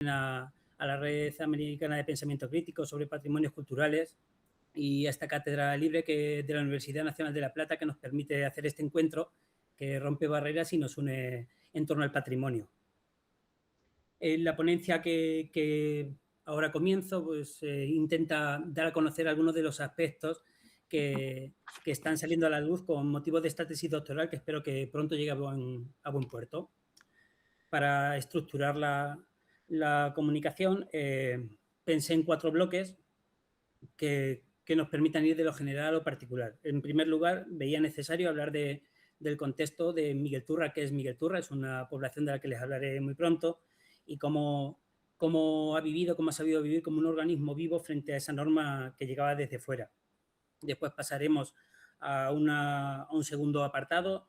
a la Red Americana de Pensamiento Crítico sobre Patrimonios Culturales y a esta cátedra libre de la Universidad Nacional de La Plata, que nos permite hacer este encuentro que rompe barreras y nos une en torno al patrimonio. La ponencia que ahora comienzo pues, intenta dar a conocer algunos de los aspectos que están saliendo a la luz con motivo de esta tesis doctoral, que espero que pronto llegue a buen puerto. Para estructurar la comunicación, pensé en 4 bloques que nos permitan ir de lo general a lo particular. En primer lugar, veía necesario hablar del contexto de Miguel Turra. ¿Qué es Miguel Turra? Es una población de la que les hablaré muy pronto, y cómo ha vivido, cómo ha sabido vivir como un organismo vivo frente a esa norma que llegaba desde fuera. Después pasaremos a un segundo apartado,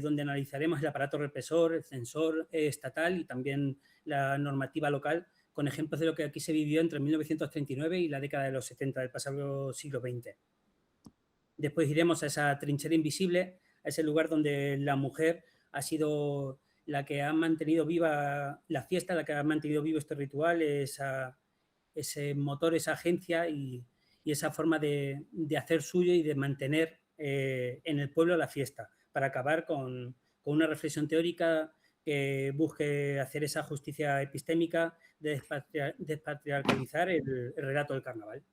donde analizaremos el aparato represor, el censor estatal y también la normativa local, con ejemplos de lo que aquí se vivió entre 1939 y la década de los 70 del pasado siglo XX. Después iremos a esa trinchera invisible, a ese lugar donde la mujer ha sido la que ha mantenido viva la fiesta, la que ha mantenido vivo este ritual, ese motor, esa agencia y esa forma de hacer suyo y de mantener en el pueblo la fiesta, para acabar con una reflexión teórica que busque hacer esa justicia epistémica de despatriarcalizar el relato del carnaval.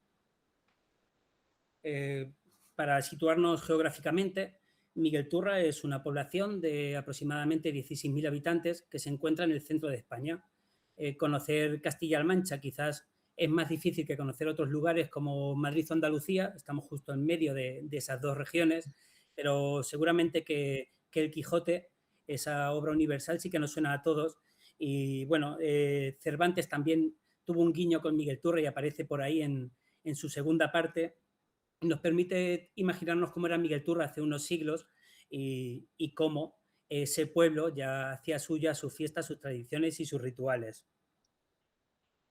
Para situarnos geográficamente, Miguel Turra es una población de aproximadamente 16.000 habitantes que se encuentra en el centro de España. Conocer Castilla-La Mancha quizás es más difícil que conocer otros lugares como Madrid o Andalucía. Estamos justo en medio de esas dos regiones, pero seguramente que el Quijote, esa obra universal, sí que nos suena a todos. Y bueno, Cervantes también tuvo un guiño con Miguel Turra y aparece por ahí en su segunda parte. Nos permite imaginarnos cómo era Miguel Turra hace unos siglos y cómo ese pueblo ya hacía suya sus fiestas, sus tradiciones y sus rituales.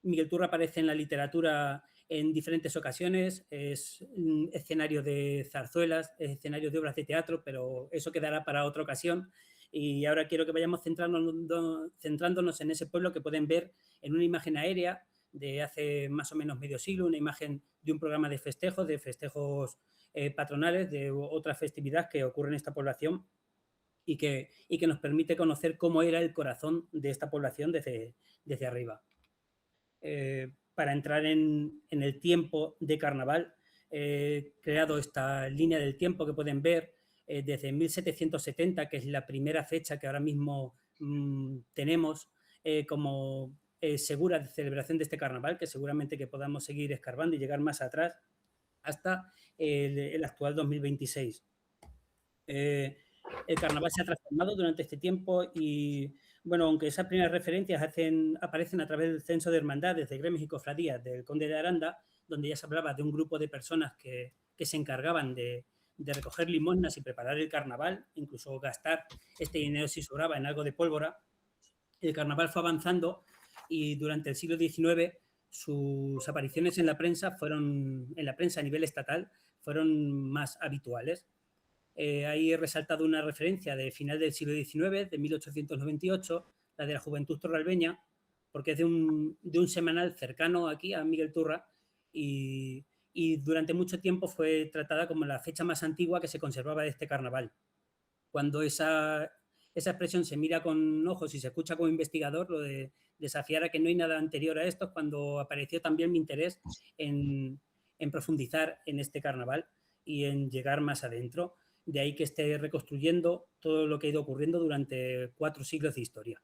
Miguel Turra aparece en la literatura en diferentes ocasiones, es escenario de zarzuelas, es escenario de obras de teatro, pero eso quedará para otra ocasión. Y ahora quiero que vayamos centrándonos en ese pueblo que pueden ver en una imagen aérea de hace más o menos medio siglo, una imagen de un programa de festejos patronales, de otra festividad que ocurre en esta población y que nos permite conocer cómo era el corazón de esta población desde arriba. Para entrar en el tiempo de carnaval, he creado esta línea del tiempo que pueden ver desde 1770, que es la primera fecha que ahora mismo tenemos como segura de celebración de este carnaval, que seguramente que podamos seguir escarbando y llegar más atrás, hasta el actual 2026. El carnaval se ha transformado durante este tiempo y, bueno, aunque esas primeras referencias aparecen a través del censo de hermandades, de gremios y cofradías del Conde de Aranda, donde ya se hablaba de un grupo de personas que se encargaban de recoger limosnas y preparar el carnaval, incluso gastar este dinero si sobraba en algo de pólvora. El carnaval fue avanzando y durante el siglo XIX sus apariciones en la prensa a nivel estatal fueron más habituales. Ahí he resaltado una referencia de final del siglo XIX, de 1898, la de la Juventud Torralbeña, porque es de un semanal cercano aquí a Miguel Turra y durante mucho tiempo fue tratada como la fecha más antigua que se conservaba de este carnaval. Cuando esa expresión se mira con ojos y se escucha como investigador, lo de desafiar a que no hay nada anterior a esto, es cuando apareció también mi interés en profundizar en este carnaval y en llegar más adentro. De ahí que esté reconstruyendo todo lo que ha ido ocurriendo durante 4 siglos de historia.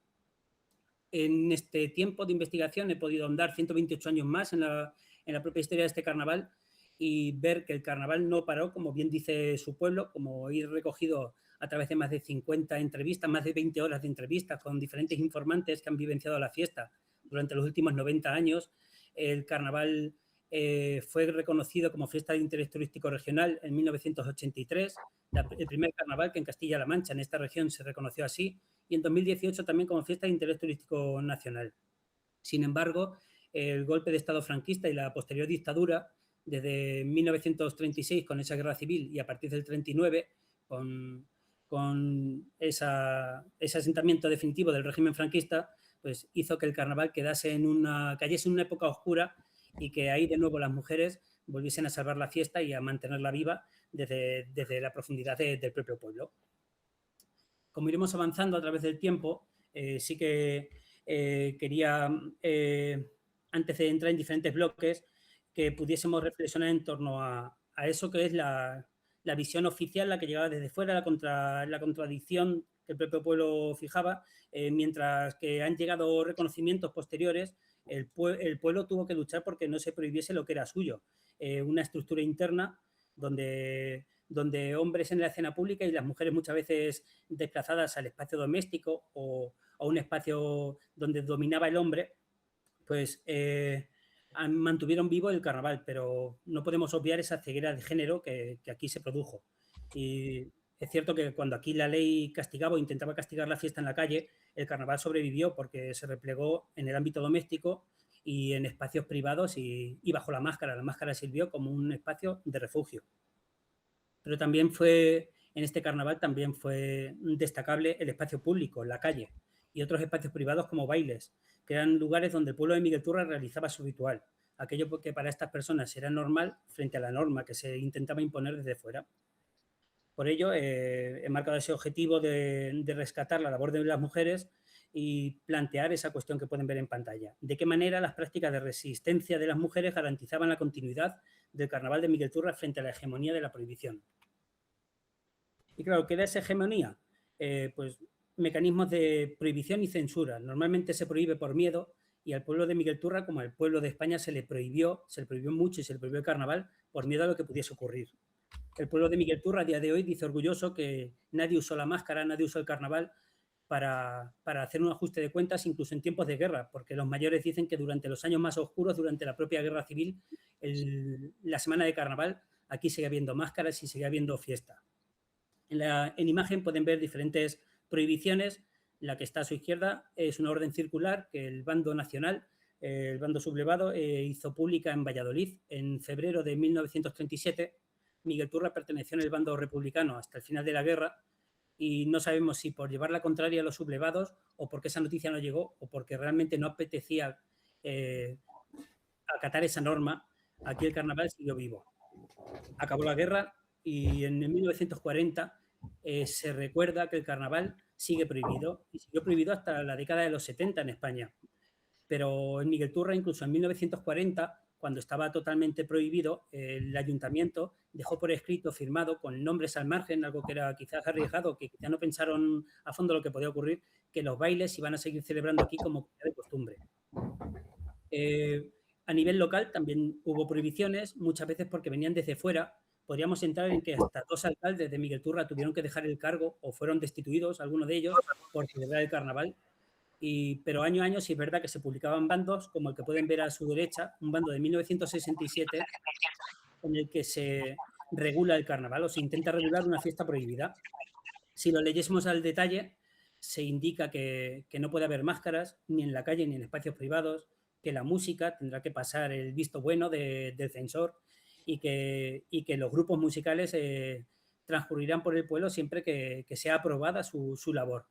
En este tiempo de investigación he podido ahondar 128 años más en la propia historia de este carnaval y ver que el carnaval no paró, como bien dice su pueblo, como he recogido a través de más de 50 entrevistas, más de 20 horas de entrevistas con diferentes informantes que han vivenciado la fiesta durante los últimos 90 años. El carnaval fue reconocido como fiesta de interés turístico regional en 1983, el primer carnaval que en Castilla-La Mancha, en esta región, se reconoció así, y en 2018 también como fiesta de interés turístico nacional. Sin embargo, el golpe de Estado franquista y la posterior dictadura, desde 1936 con esa guerra civil y a partir del 39 con ese asentamiento definitivo del régimen franquista, pues hizo que el carnaval cayese en una época oscura y que ahí de nuevo las mujeres volviesen a salvar la fiesta y a mantenerla viva desde la profundidad del propio pueblo. Como iremos avanzando a través del tiempo, sí que quería, antes de entrar en diferentes bloques, que pudiésemos reflexionar en torno a eso que es la visión oficial, la que llegaba desde fuera, la contradicción que el propio pueblo fijaba, mientras que han llegado reconocimientos posteriores, el pueblo tuvo que luchar porque no se prohibiese lo que era suyo, una estructura interna donde hombres en la escena pública y las mujeres muchas veces desplazadas al espacio doméstico o a un espacio donde dominaba el hombre, pues mantuvieron vivo el carnaval, pero no podemos obviar esa ceguera de género que aquí se produjo. Y es cierto que cuando aquí la ley castigaba o intentaba castigar la fiesta en la calle, el carnaval sobrevivió porque se replegó en el ámbito doméstico y en espacios privados y bajo la máscara. La máscara sirvió como un espacio de refugio. Pero también en este carnaval también fue destacable el espacio público, la calle, y otros espacios privados como bailes, que eran lugares donde el pueblo de Miguel Turra realizaba su ritual, aquello que para estas personas era normal frente a la norma que se intentaba imponer desde fuera. Por ello, he marcado ese objetivo de rescatar la labor de las mujeres y plantear esa cuestión que pueden ver en pantalla. ¿De qué manera las prácticas de resistencia de las mujeres garantizaban la continuidad del carnaval de Miguel Turra frente a la hegemonía de la prohibición? Y claro, ¿qué era esa hegemonía? Pues mecanismos de prohibición y censura. Normalmente se prohíbe por miedo y al pueblo de Miguel Turra, como al pueblo de España, se le prohibió mucho y se le prohibió el carnaval por miedo a lo que pudiese ocurrir. El pueblo de Miguel Turra a día de hoy dice orgulloso que nadie usó la máscara, nadie usó el carnaval para hacer un ajuste de cuentas incluso en tiempos de guerra, porque los mayores dicen que durante los años más oscuros, durante la propia guerra civil, la semana de carnaval, aquí sigue habiendo máscaras y sigue habiendo fiesta. En imagen pueden ver diferentes prohibiciones. La que está a su izquierda es una orden circular que el bando nacional, el bando sublevado, hizo pública en Valladolid en febrero de 1937. Miguel Turra perteneció en el bando republicano hasta el final de la guerra y no sabemos si por llevar la contraria a los sublevados o porque esa noticia no llegó o porque realmente no apetecía acatar esa norma, aquí el carnaval siguió vivo. Acabó la guerra y en 1940 se recuerda que el carnaval sigue prohibido y siguió prohibido hasta la década de los 70 en España. Pero en Miguel Turra, incluso en 1940, cuando estaba totalmente prohibido, el ayuntamiento dejó por escrito, firmado, con nombres al margen, algo que era quizás arriesgado, que quizás no pensaron a fondo lo que podía ocurrir, que los bailes se iban a seguir celebrando aquí como de costumbre. A nivel local también hubo prohibiciones, muchas veces porque venían desde fuera. Podríamos entrar en que hasta 2 alcaldes de Miguel Turra tuvieron que dejar el cargo o fueron destituidos, algunos de ellos, por celebrar el carnaval. Pero año a año sí es verdad que se publicaban bandos, como el que pueden ver a su derecha, un bando de 1967, en el que se regula el carnaval o se intenta regular una fiesta prohibida. Si lo leyésemos al detalle, se indica que no puede haber máscaras ni en la calle ni en espacios privados, que la música tendrá que pasar el visto bueno del censor y que los grupos musicales transcurrirán por el pueblo siempre que sea aprobada su labor.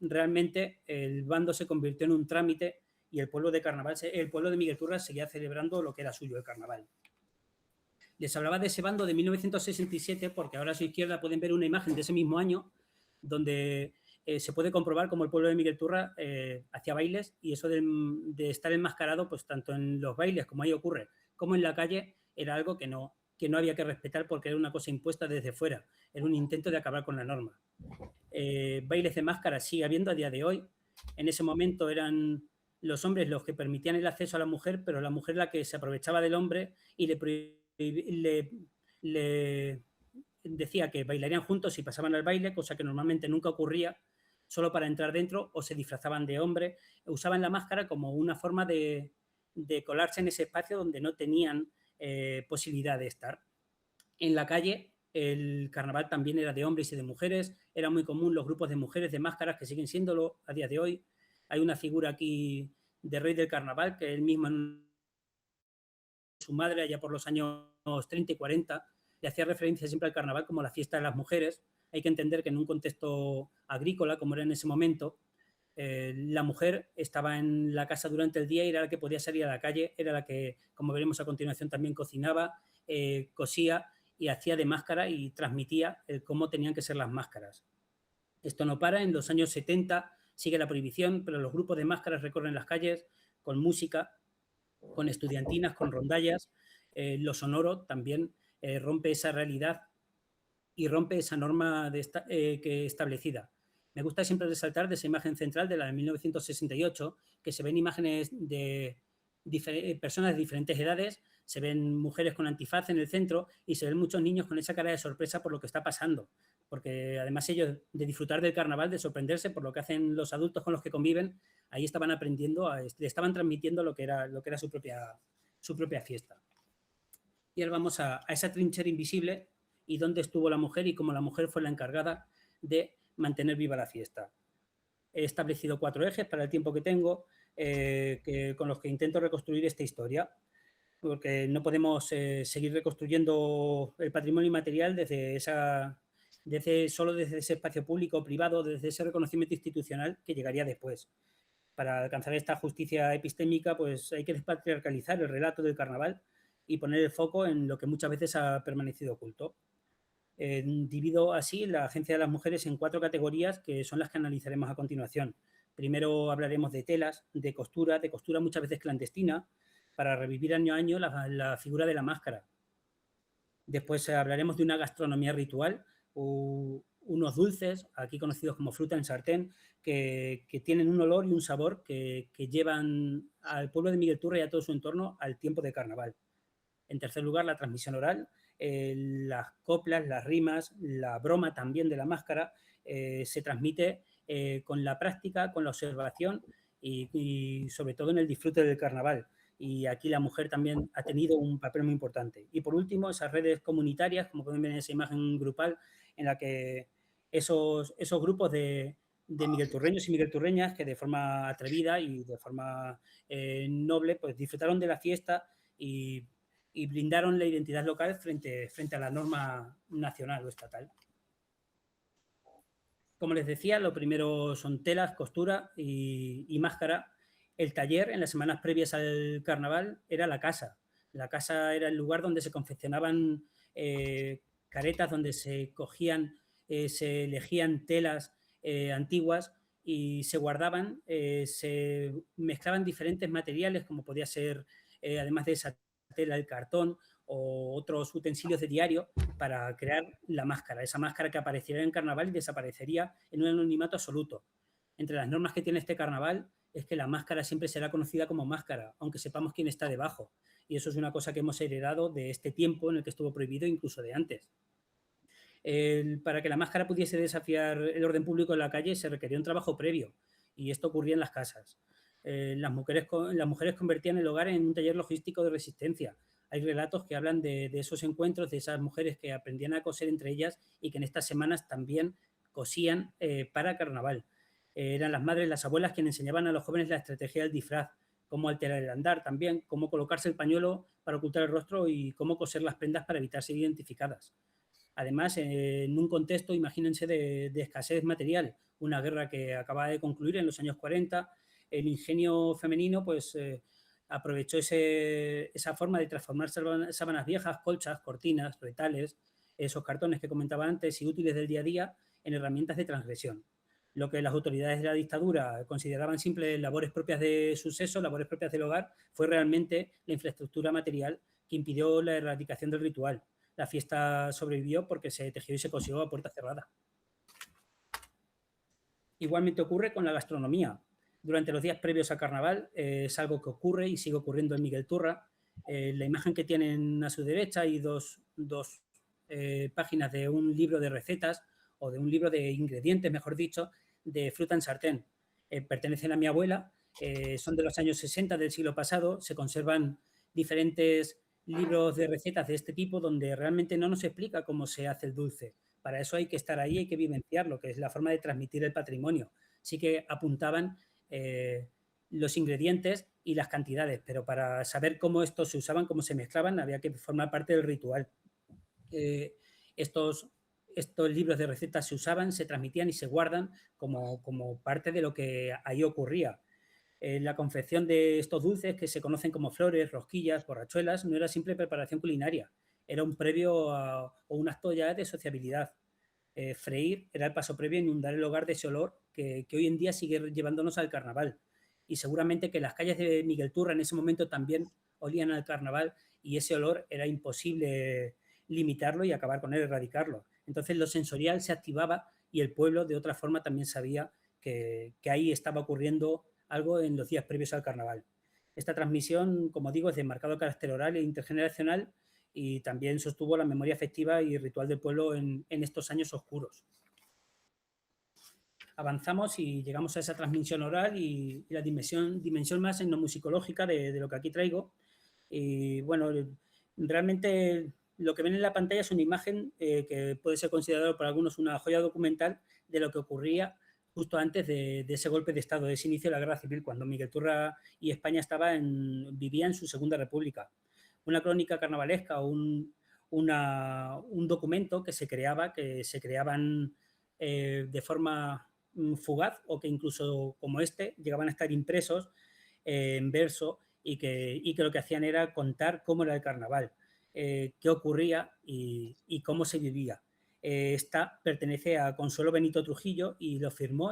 Realmente el bando se convirtió en un trámite y el pueblo de Miguel Turra seguía celebrando lo que era suyo, el carnaval. Les hablaba de ese bando de 1967 porque ahora a su izquierda pueden ver una imagen de ese mismo año donde se puede comprobar cómo el pueblo de Miguel Turra hacía bailes y eso de estar enmascarado, pues tanto en los bailes, como ahí ocurre, como en la calle, era algo que no había que respetar porque era una cosa impuesta desde fuera, era un intento de acabar con la norma. Bailes de máscara sigue habiendo a día de hoy. En ese momento eran los hombres los que permitían el acceso a la mujer, pero la mujer la que se aprovechaba del hombre y le decía que bailarían juntos y pasaban al baile, cosa que normalmente nunca ocurría, solo para entrar dentro, o se disfrazaban de hombre. Usaban la máscara como una forma de colarse en ese espacio donde no tenían posibilidad de estar. En la calle el carnaval también era de hombres y de mujeres, era muy común los grupos de mujeres de máscaras que siguen siéndolo a día de hoy. Hay una figura aquí de rey del carnaval que él mismo, su madre, allá por los años 30 y 40, le hacía referencia siempre al carnaval como la fiesta de las mujeres. Hay que entender que en un contexto agrícola, como era en ese momento, La mujer estaba en la casa durante el día y era la que podía salir a la calle, era la que, como veremos a continuación, también cocinaba, cosía y hacía de máscara y transmitía cómo tenían que ser las máscaras. Esto no para, en los años 70 sigue la prohibición, pero los grupos de máscaras recorren las calles con música, con estudiantinas, con rondallas. Lo sonoro también rompe esa realidad y rompe esa norma que establecida. Me gusta siempre resaltar de esa imagen central de la de 1968, que se ven imágenes de personas de diferentes edades, se ven mujeres con antifaz en el centro y se ven muchos niños con esa cara de sorpresa por lo que está pasando. Porque además ellos, de disfrutar del carnaval, de sorprenderse por lo que hacen los adultos con los que conviven, ahí estaban aprendiendo, le estaban transmitiendo lo que era su propia fiesta. Y ahora vamos a esa trinchera invisible y dónde estuvo la mujer y cómo la mujer fue la encargada de mantener viva la fiesta. He establecido 4 ejes para el tiempo que tengo con los que intento reconstruir esta historia, porque no podemos seguir reconstruyendo el patrimonio inmaterial solo desde ese espacio público o privado, desde ese reconocimiento institucional que llegaría después. Para alcanzar esta justicia epistémica, pues hay que despatriarcalizar el relato del carnaval y poner el foco en lo que muchas veces ha permanecido oculto. Divido así la Agencia de las Mujeres en 4 categorías que son las que analizaremos a continuación. Primero hablaremos de telas, de costura muchas veces clandestina, para revivir año a año la figura de la máscara. Después hablaremos de una gastronomía ritual, unos dulces, aquí conocidos como fruta en sartén, que tienen un olor y un sabor que llevan al pueblo de Miguel Turra y a todo su entorno al tiempo de carnaval. En tercer lugar, la transmisión oral, las coplas, las rimas, la broma también de la máscara, se transmite con la práctica, con la observación y sobre todo en el disfrute del carnaval. Y aquí la mujer también ha tenido un papel muy importante. Y por último, esas redes comunitarias, como pueden ver en esa imagen grupal, en la que esos grupos de miguelturreños y miguelturreñas que de forma atrevida y de forma noble pues disfrutaron de la fiesta y blindaron la identidad local frente a la norma nacional o estatal. Como les decía, lo primero son telas, costura y máscara. El taller, en las semanas previas al carnaval, era la casa. La casa era el lugar donde se confeccionaban caretas, donde se cogían, se elegían telas antiguas y se guardaban, se mezclaban diferentes materiales, como podía ser, además de esa tela, el cartón o otros utensilios de diario para crear la máscara, esa máscara que aparecería en carnaval y desaparecería en un anonimato absoluto. Entre las normas que tiene este carnaval es que la máscara siempre será conocida como máscara, aunque sepamos quién está debajo. Y eso es una cosa que hemos heredado de este tiempo en el que estuvo prohibido, incluso de antes. Para que la máscara pudiese desafiar el orden público en la calle se requería un trabajo previo, y esto ocurría en las casas. Las mujeres convertían el hogar en un taller logístico de resistencia. Hay relatos que hablan de esos encuentros, de esas mujeres que aprendían a coser entre ellas y que en estas semanas también cosían para carnaval. Eran las madres, las abuelas quienes enseñaban a los jóvenes la estrategia del disfraz, cómo alterar el andar también, cómo colocarse el pañuelo para ocultar el rostro y cómo coser las prendas para evitar ser identificadas. Además, en un contexto, imagínense, de escasez material, una guerra que acaba de concluir en los años 40, el ingenio femenino pues aprovechó esa forma de transformar sábanas viejas, colchas, cortinas, retales, esos cartones que comentaba antes y útiles del día a día en herramientas de transgresión. Lo que las autoridades de la dictadura consideraban simples labores propias de su sexo, labores propias del hogar, fue realmente la infraestructura material que impidió la erradicación del ritual. La fiesta sobrevivió porque se tejió y se cosió a puerta cerrada. Igualmente ocurre con la gastronomía. Durante los días previos al carnaval es algo que ocurre y sigue ocurriendo en Miguel Turra. La imagen que tienen a su derecha hay dos páginas de un libro de recetas o de un libro de ingredientes, mejor dicho, de fruta en sartén. Pertenecen a mi abuela, son de los años 60 del siglo pasado, se conservan diferentes libros de recetas de este tipo donde realmente no nos explica cómo se hace el dulce. Para eso hay que estar ahí, hay que vivenciarlo, que es la forma de transmitir el patrimonio. Sí que apuntaban los ingredientes y las cantidades, pero para saber cómo estos se usaban, cómo se mezclaban, había que formar parte del ritual. Estos estos libros de recetas se usaban, se transmitían y se guardan como parte de lo que ahí ocurría. La confección de estos dulces, que se conocen como flores, rosquillas, borrachuelas, no era simple preparación culinaria, era un previo o un acto ya de sociabilidad. Freír era el paso previo a inundar el hogar de ese olor que hoy en día sigue llevándonos al carnaval. Y seguramente que las calles de Miguel Turra en ese momento también olían al carnaval y ese olor era imposible limitarlo y acabar con él, erradicarlo. Entonces lo sensorial se activaba y el pueblo de otra forma también sabía que ahí estaba ocurriendo algo en los días previos al carnaval. Esta transmisión, como digo, es de marcado carácter oral e intergeneracional y también sostuvo la memoria afectiva y ritual del pueblo en estos años oscuros. Avanzamos y llegamos a esa transmisión oral y la dimensión más etnomusicológica de lo que aquí traigo. Y bueno, realmente lo que ven en la pantalla es una imagen que puede ser considerado por algunos una joya documental de lo que ocurría justo antes de ese golpe de Estado, de ese inicio de la Guerra Civil, cuando Miguel Turra y España vivía en su segunda república. Una crónica carnavalesca o un documento que se creaban de forma fugaz o que incluso como este llegaban a estar impresos en verso y que lo que hacían era contar cómo era el carnaval, qué ocurría y cómo se vivía. Esta pertenece a Consuelo Benito Trujillo y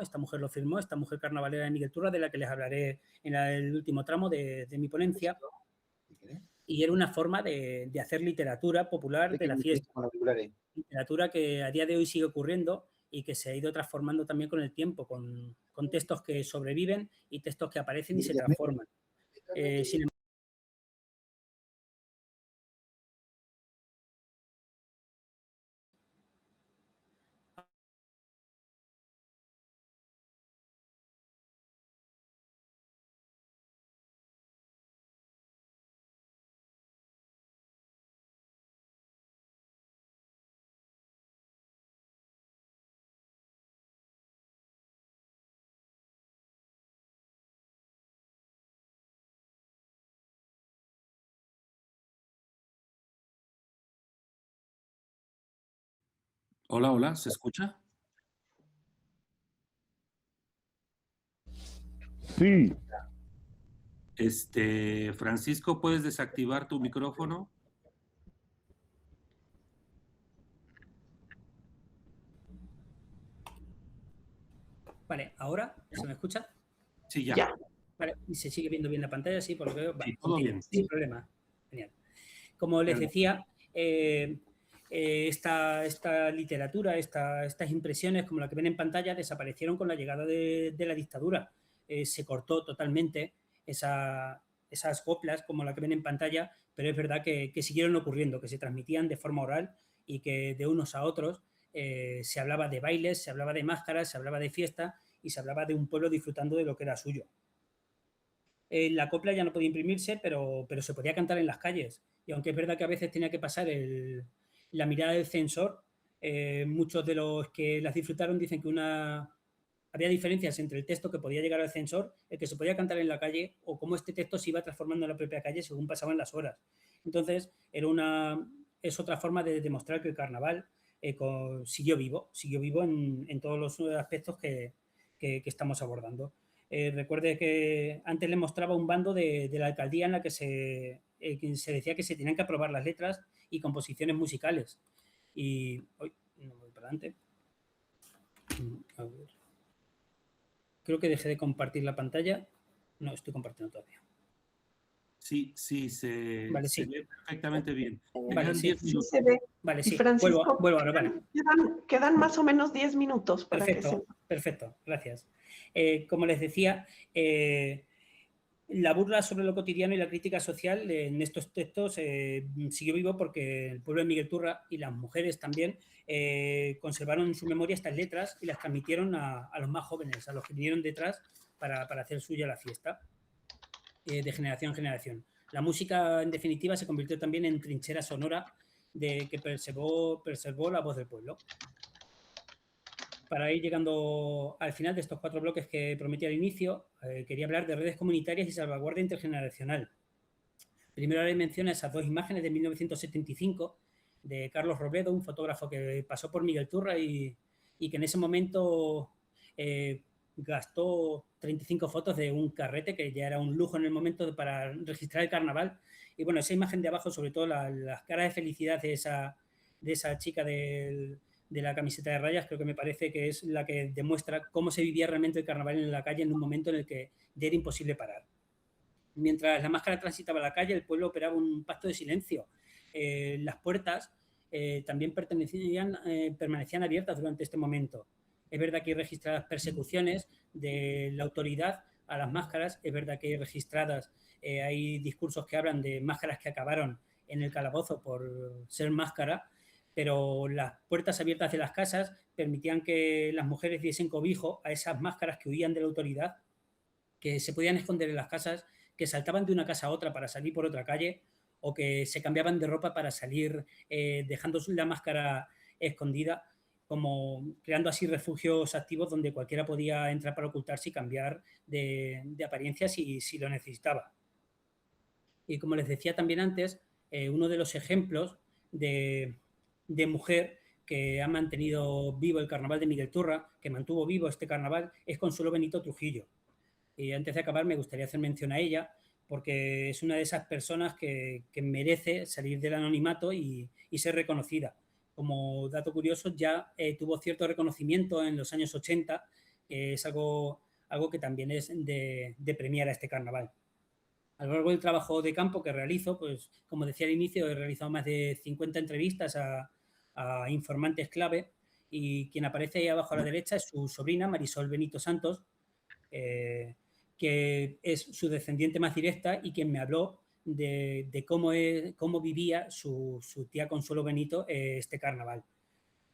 esta mujer carnavalera de Miguel Turra, de la que les hablaré en el último tramo de mi ponencia. Y era una forma de hacer literatura popular de la fiesta. Literatura que a día de hoy sigue ocurriendo y que se ha ido transformando también con el tiempo, con textos que sobreviven y textos que aparecen y se transforman. Sin Hola, hola, ¿se escucha? Sí. Francisco, ¿puedes desactivar tu micrófono? Vale, ¿ahora se me escucha? Sí, ya. Vale, ¿y se sigue viendo bien la pantalla? Sí, por lo que veo. Vale, Sí, todo bien. Sin problema. Genial. Como les decía, esta literatura, estas impresiones, como la que ven en pantalla, desaparecieron con la llegada de la dictadura. Se cortó totalmente esas coplas, como la que ven en pantalla, pero es verdad que siguieron ocurriendo, que se transmitían de forma oral y que de unos a otros se hablaba de bailes, se hablaba de máscaras, se hablaba de fiesta y se hablaba de un pueblo disfrutando de lo que era suyo. La copla ya no podía imprimirse, pero se podía cantar en las calles. Y aunque es verdad que a veces tenía que pasar la mirada del censor, muchos de los que las disfrutaron dicen que había diferencias entre el texto que podía llegar al censor, el que se podía cantar en la calle, o cómo este texto se iba transformando en la propia calle según pasaban las horas. Entonces, es otra forma de demostrar que el carnaval siguió vivo en todos los aspectos que estamos abordando. Recuerde que antes le mostraba un bando de la alcaldía en la que se decía que se tenían que aprobar las letras y composiciones musicales. Y hoy no voy para adelante. A ver. Creo que dejé de compartir la pantalla. No, estoy compartiendo todavía. Sí, se ve perfectamente bien. Vale, sí. Sí se ve. Vale, sí. Francisco, vuelvo ahora, vale. Quedan más o menos 10 minutos para Perfecto, gracias. Como les decía, la burla sobre lo cotidiano y la crítica social en estos textos siguió vivo porque el pueblo de Miguel Turra y las mujeres también conservaron en su memoria estas letras y las transmitieron a los más jóvenes, a los que vinieron detrás para hacer suya la fiesta de generación en generación. La música, en definitiva, se convirtió también en trinchera sonora que preservó la voz del pueblo. Para ir llegando al final de estos 4 bloques que prometí al inicio, quería hablar de redes comunitarias y salvaguardia intergeneracional. Primero haré mención a esas 2 imágenes de 1975 de Carlos Robledo, un fotógrafo que pasó por Miguel Turra y que en ese momento gastó 35 fotos de un carrete, que ya era un lujo en el momento para registrar el carnaval. Y bueno, esa imagen de abajo, sobre todo las caras de felicidad de esa chica de la camiseta de rayas, creo que me parece que es la que demuestra cómo se vivía realmente el carnaval en la calle en un momento en el que ya era imposible parar. Mientras la máscara transitaba la calle, el pueblo operaba un pacto de silencio. Las puertas también permanecían abiertas durante este momento. Es verdad que hay registradas persecuciones de la autoridad a las máscaras, es verdad que hay registradas, hay discursos que hablan de máscaras que acabaron en el calabozo por ser máscara, pero las puertas abiertas de las casas permitían que las mujeres diesen cobijo a esas máscaras que huían de la autoridad, que se podían esconder en las casas, que saltaban de una casa a otra para salir por otra calle o que se cambiaban de ropa para salir dejando la máscara escondida, como creando así refugios activos donde cualquiera podía entrar para ocultarse y cambiar de apariencia si lo necesitaba. Y como les decía también antes, uno de los ejemplos de mujer que ha mantenido vivo el carnaval de Miguel Turra, que mantuvo vivo este carnaval, es Consuelo Benito Trujillo. Y antes de acabar me gustaría hacer mención a ella porque es una de esas personas que merece salir del anonimato y ser reconocida. Como dato curioso, ya tuvo cierto reconocimiento en los años 80, que es algo que también es de premiar a este carnaval. A lo largo del trabajo de campo que realizo, pues como decía al inicio, he realizado más de 50 entrevistas a informantes clave y quien aparece ahí abajo a la derecha es su sobrina, Marisol Benito Santos, que es su descendiente más directa y quien me habló de cómo vivía su tía Consuelo Benito este carnaval.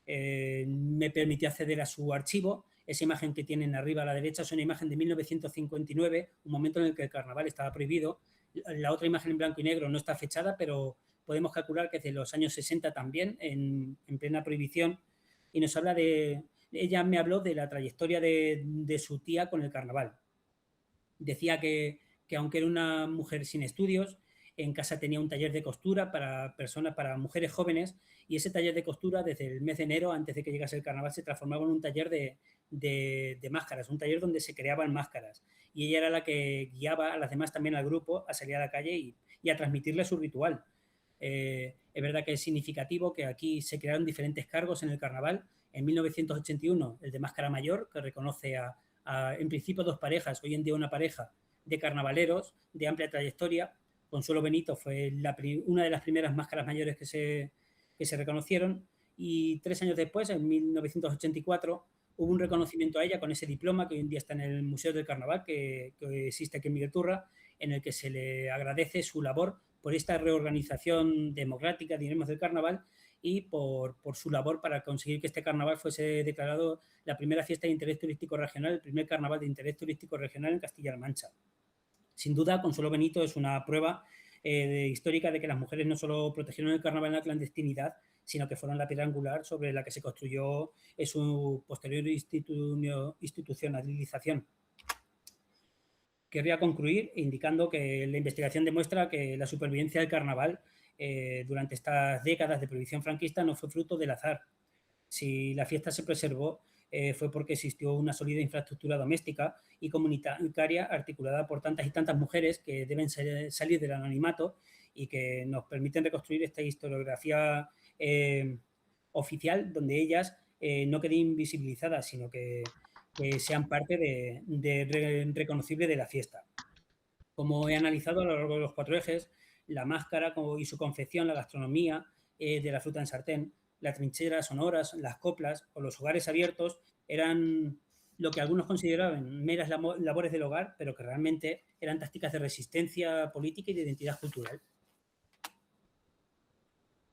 Me permitió acceder a su archivo. Esa imagen que tienen arriba a la derecha es una imagen de 1959, un momento en el que el carnaval estaba prohibido. La otra imagen en blanco y negro no está fechada, pero podemos calcular que es de los años 60 también, en plena prohibición. Y nos habla ella me habló de la trayectoria de su tía con el carnaval. Decía que aunque era una mujer sin estudios, en casa tenía un taller de costura para mujeres jóvenes, y ese taller de costura desde el mes de enero, antes de que llegase el carnaval, se transformaba en un taller de máscaras, un taller donde se creaban máscaras, y ella era la que guiaba a las demás también al grupo a salir a la calle y a transmitirle su ritual. Es verdad que es significativo que aquí se crearon diferentes cargos en el carnaval. En 1981 el de máscara mayor, que reconoce en principio 2 parejas, hoy en día una pareja de carnavaleros de amplia trayectoria. Consuelo Benito fue una de las primeras máscaras mayores que se reconocieron, y 3 años después, en 1984, hubo un reconocimiento a ella con ese diploma que hoy en día está en el Museo del Carnaval, que existe aquí en Miguel Turra, en el que se le agradece su labor por esta reorganización democrática, diremos, del carnaval, y por su labor para conseguir que este carnaval fuese declarado la primera fiesta de interés turístico regional, el primer carnaval de interés turístico regional en Castilla-La Mancha. Sin duda, Consuelo Benito es una prueba histórica de que las mujeres no solo protegieron el carnaval en la clandestinidad, sino que fueron la piedra angular sobre la que se construyó su posterior institucionalización. Querría concluir indicando que la investigación demuestra que la supervivencia del carnaval durante estas décadas de prohibición franquista no fue fruto del azar. Si la fiesta se preservó, fue porque existió una sólida infraestructura doméstica y comunitaria articulada por tantas y tantas mujeres que deben salir del anonimato y que nos permiten reconstruir esta historiografía oficial donde ellas no queden invisibilizadas, sino que sean parte reconocible de la fiesta. Como he analizado a lo largo de los 4 ejes, la máscara y su confección, la gastronomía de la fruta en sartén, las trincheras sonoras, las coplas o los hogares abiertos eran lo que algunos consideraban meras labores del hogar, pero que realmente eran tácticas de resistencia política y de identidad cultural.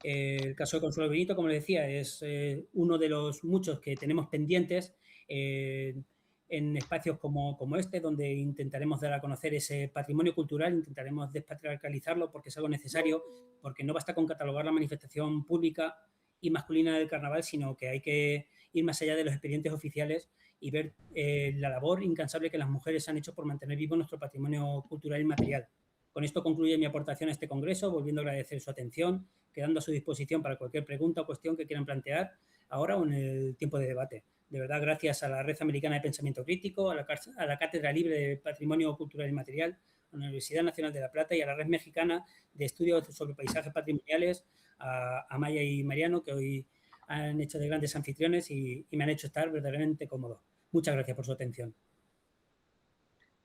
El caso de Consuelo Benito, como les decía, es uno de los muchos que tenemos pendientes en espacios como este, donde intentaremos dar a conocer ese patrimonio cultural, intentaremos despatriarcalizarlo porque es algo necesario, porque no basta con catalogar la manifestación pública y masculina del carnaval, sino que hay que ir más allá de los expedientes oficiales y ver la labor incansable que las mujeres han hecho por mantener vivo nuestro patrimonio cultural y material. Con esto concluye mi aportación a este congreso, volviendo a agradecer su atención, quedando a su disposición para cualquier pregunta o cuestión que quieran plantear ahora o en el tiempo de debate. De verdad, gracias a la Red Americana de Pensamiento Crítico, a la Cátedra Libre de Patrimonio Cultural y Material, a la Universidad Nacional de La Plata y a la Red Mexicana de Estudios sobre Paisajes Patrimoniales, a Maya y Mariano, que hoy han hecho de grandes anfitriones y me han hecho estar verdaderamente cómodo. Muchas gracias por su atención.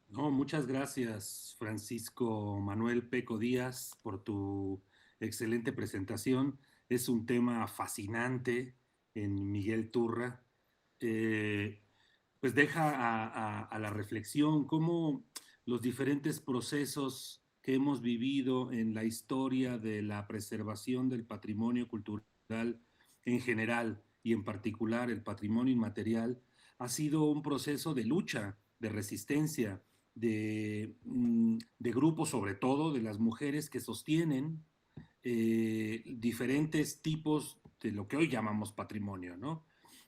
No, muchas gracias, Francisco Manuel Peco Díaz, por tu excelente presentación. Es un tema fascinante en Miguel Turra. Pues deja a la reflexión cómo los diferentes procesos que hemos vivido en la historia de la preservación del patrimonio cultural en general y en particular el patrimonio inmaterial ha sido un proceso de lucha, de resistencia, de grupos, sobre todo de las mujeres que sostienen diferentes tipos de lo que hoy llamamos patrimonio, ¿no?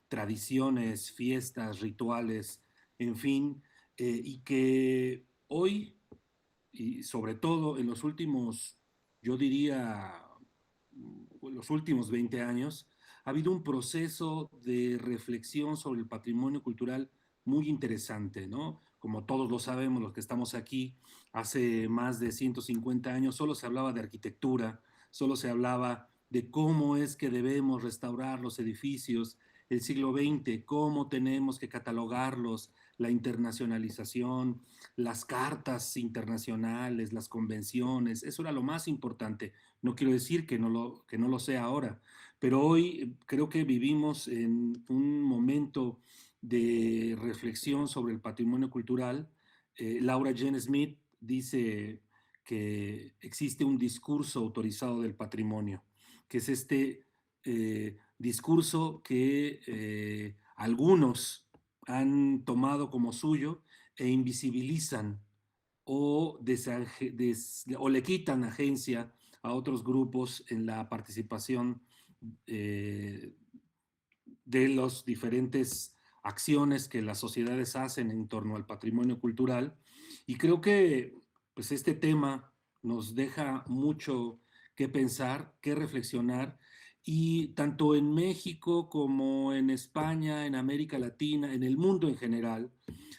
Tradiciones, fiestas, rituales, en fin, y que hoy, y sobre todo en los últimos, yo diría, los últimos 20 años, ha habido un proceso de reflexión sobre el patrimonio cultural muy interesante, ¿no? Como todos lo sabemos, los que estamos aquí, hace más de 150 años solo se hablaba de arquitectura, solo se hablaba de cómo es que debemos restaurar los edificios, el siglo XX, cómo tenemos que catalogarlos, la internacionalización, las cartas internacionales, las convenciones, eso era lo más importante. No quiero decir que no lo sea ahora, pero hoy creo que vivimos en un momento de reflexión sobre el patrimonio cultural. Laura Jane Smith dice que existe un discurso autorizado del patrimonio, que es este discurso que algunos han tomado como suyo e invisibilizan o le quitan agencia a otros grupos en la participación de las diferentes acciones que las sociedades hacen en torno al patrimonio cultural. Y creo que pues, este tema nos deja mucho que pensar, que reflexionar, y tanto en México como en España, en América Latina, en el mundo en general,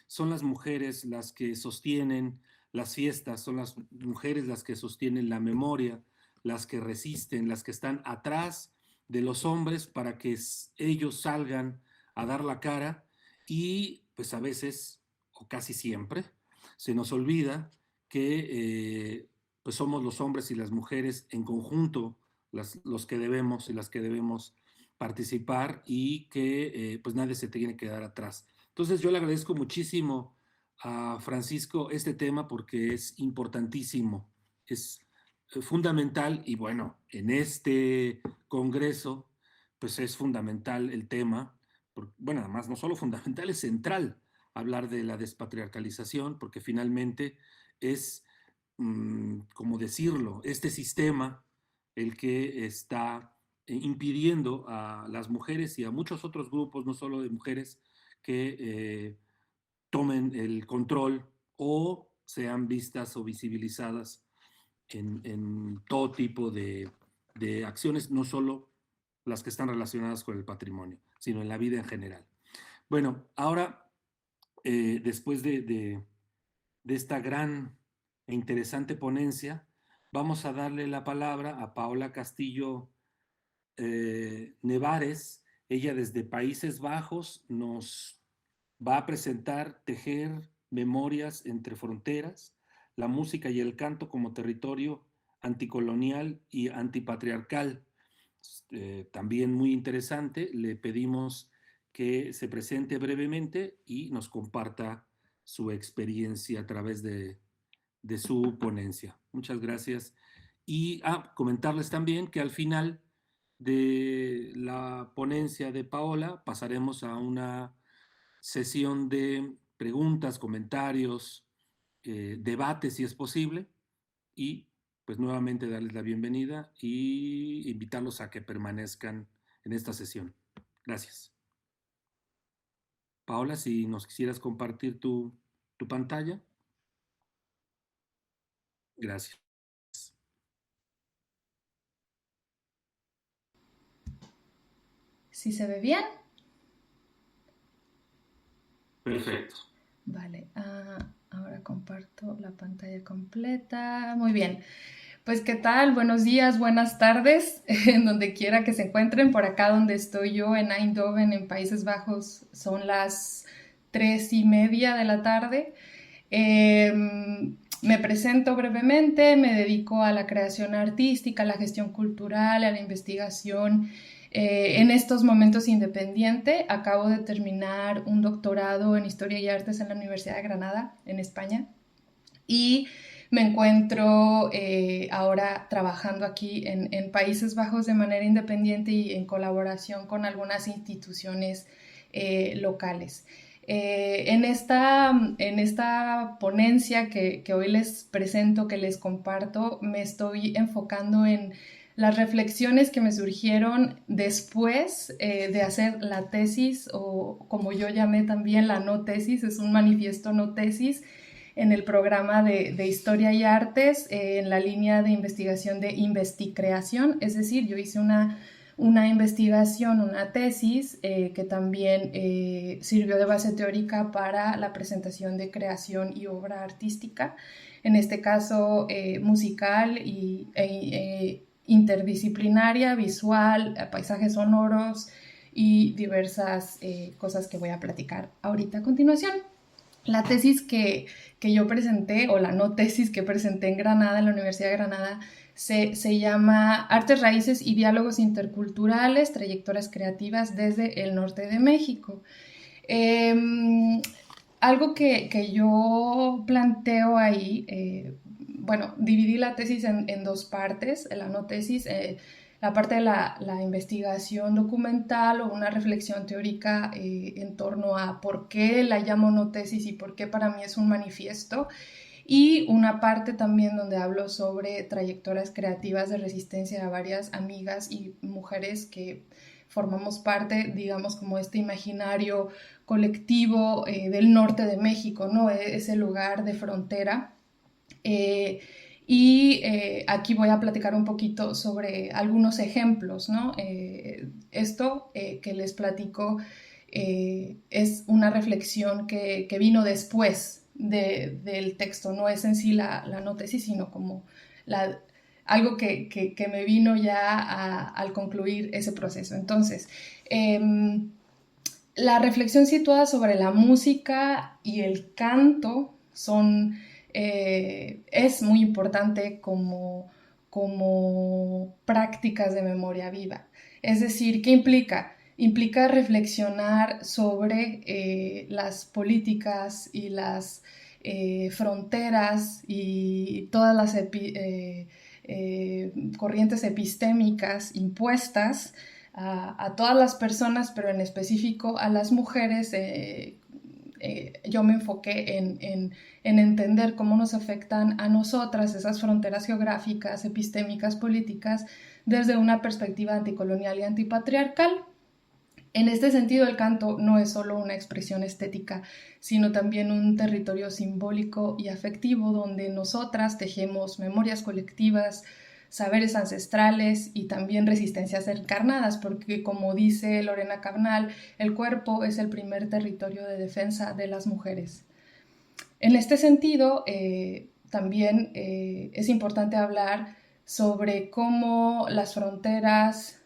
son las mujeres las que sostienen las fiestas, son las mujeres las que sostienen la memoria, las que resisten, las que están atrás de los hombres para que ellos salgan a dar la cara, y pues a veces, o casi siempre, se nos olvida que pues somos los hombres y las mujeres en conjunto los que debemos y las que debemos participar, y que pues nadie se tiene que quedar atrás. Entonces yo le agradezco muchísimo a Francisco este tema porque es importantísimo, es fundamental, y bueno, en este congreso pues es fundamental el tema, porque, bueno, además no solo fundamental, es central hablar de la despatriarcalización, porque finalmente es, como decirlo, este sistema el que está impidiendo a las mujeres y a muchos otros grupos, no solo de mujeres, que tomen el control o sean vistas o visibilizadas en todo tipo de acciones, no solo las que están relacionadas con el patrimonio, sino en la vida en general. Bueno, ahora, después de esta gran e interesante ponencia, vamos a darle la palabra a Paola Castillo Nevares. Ella desde Países Bajos nos va a presentar Tejer memorias entre fronteras, la música y el canto como territorio anticolonial y antipatriarcal. También muy interesante. Le pedimos que se presente brevemente y nos comparta su experiencia a través de su ponencia. Muchas gracias. Y comentarles también que al final de la ponencia de Paola pasaremos a una sesión de preguntas, comentarios, debates si es posible, y pues nuevamente darles la bienvenida y invitarlos a que permanezcan en esta sesión. Gracias. Paola, si nos quisieras compartir tu pantalla. Gracias. ¿Sí se ve bien? Perfecto. Vale, ahora comparto la pantalla completa. Muy bien. Pues, ¿qué tal? Buenos días, buenas tardes, en donde quiera que se encuentren. Por acá donde estoy yo, en Eindhoven, en Países Bajos, son las 3:30 de la tarde. Me presento brevemente, me dedico a la creación artística, a la gestión cultural, a la investigación. En estos momentos independiente, acabo de terminar un doctorado en Historia y Artes en la Universidad de Granada, en España, y me encuentro ahora trabajando aquí en Países Bajos de manera independiente y en colaboración con algunas instituciones locales. En esta ponencia que hoy les presento, que les comparto, me estoy enfocando en las reflexiones que me surgieron después de hacer la tesis, o como yo llamé también la no tesis, es un manifiesto no tesis, en el programa de Historia y Artes, en la línea de investigación de Investicreación, es decir, yo hice una investigación, una tesis que también sirvió de base teórica para la presentación de creación y obra artística, en este caso musical e interdisciplinaria, visual, paisajes sonoros y diversas cosas que voy a platicar ahorita a continuación. La tesis que yo presenté, o la no tesis que presenté en Granada, en la Universidad de Granada, se llama Artes, Raíces y Diálogos Interculturales, Trayectorias Creativas desde el Norte de México. Algo que yo planteo ahí, bueno, dividí la tesis en dos partes, la no tesis, la parte de la investigación documental o una reflexión teórica en torno a por qué la llamo no tesis y por qué para mí es un manifiesto, y una parte también donde hablo sobre trayectorias creativas de resistencia a varias amigas y mujeres que formamos parte, digamos, como este imaginario colectivo del norte de México, ¿no? Ese lugar de frontera. Aquí voy a platicar un poquito sobre algunos ejemplos, ¿no? Esto que les platico es una reflexión que vino después del texto, no es en sí la no tesis, sino como algo que me vino ya al concluir ese proceso. Entonces, la reflexión situada sobre la música y el canto es muy importante como prácticas de memoria viva. Es decir, ¿qué implica? Implica reflexionar sobre las políticas y las fronteras y todas las corrientes epistémicas impuestas a todas las personas, pero en específico a las mujeres. Yo me enfoqué en entender cómo nos afectan a nosotras esas fronteras geográficas, epistémicas, políticas, desde una perspectiva anticolonial y antipatriarcal. En este sentido, el canto no es solo una expresión estética, sino también un territorio simbólico y afectivo donde nosotras tejemos memorias colectivas, saberes ancestrales y también resistencias encarnadas, porque como dice Lorena Cabnal, el cuerpo es el primer territorio de defensa de las mujeres. En este sentido, también es importante hablar sobre cómo las fronteras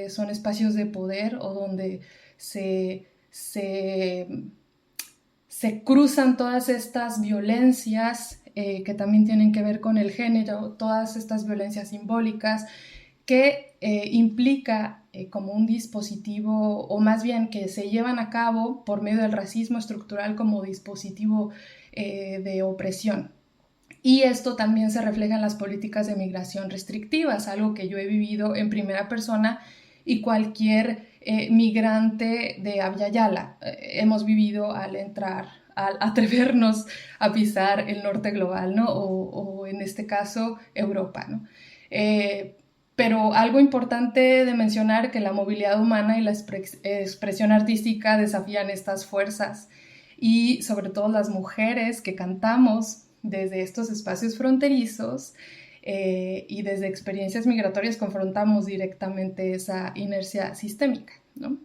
son espacios de poder o donde se cruzan todas estas violencias que también tienen que ver con el género, todas estas violencias simbólicas que implica como un dispositivo, o más bien que se llevan a cabo por medio del racismo estructural como dispositivo de opresión. Y esto también se refleja en las políticas de migración restrictivas, algo que yo he vivido en primera persona y cualquier migrante de Abya Yala hemos vivido al entrar, al atrevernos a pisar el norte global, ¿no? O en este caso Europa, ¿no? Pero algo importante de mencionar que la movilidad humana y la expresión artística desafían estas fuerzas, y sobre todo las mujeres que cantamos desde estos espacios fronterizos y desde experiencias migratorias confrontamos directamente esa inercia sistémica, ¿no?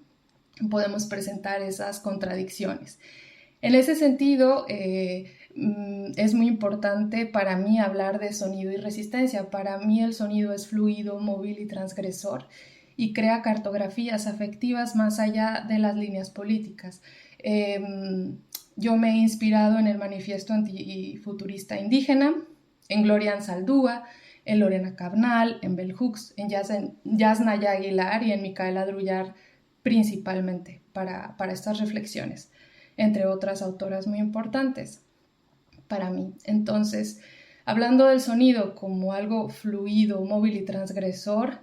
Podemos presentar esas contradicciones. En ese sentido, es muy importante para mí hablar de sonido y resistencia. Para mí el sonido es fluido, móvil y transgresor y crea cartografías afectivas más allá de las líneas políticas. Yo me he inspirado en el Manifiesto Antifuturista Indígena, en Gloria Anzaldúa, en Lorena Cabnal, en Bell Hooks, en Yasnaya Aguilar y en Micaela Drullar principalmente para estas reflexiones, entre otras autoras muy importantes para mí. Entonces, hablando del sonido como algo fluido, móvil y transgresor,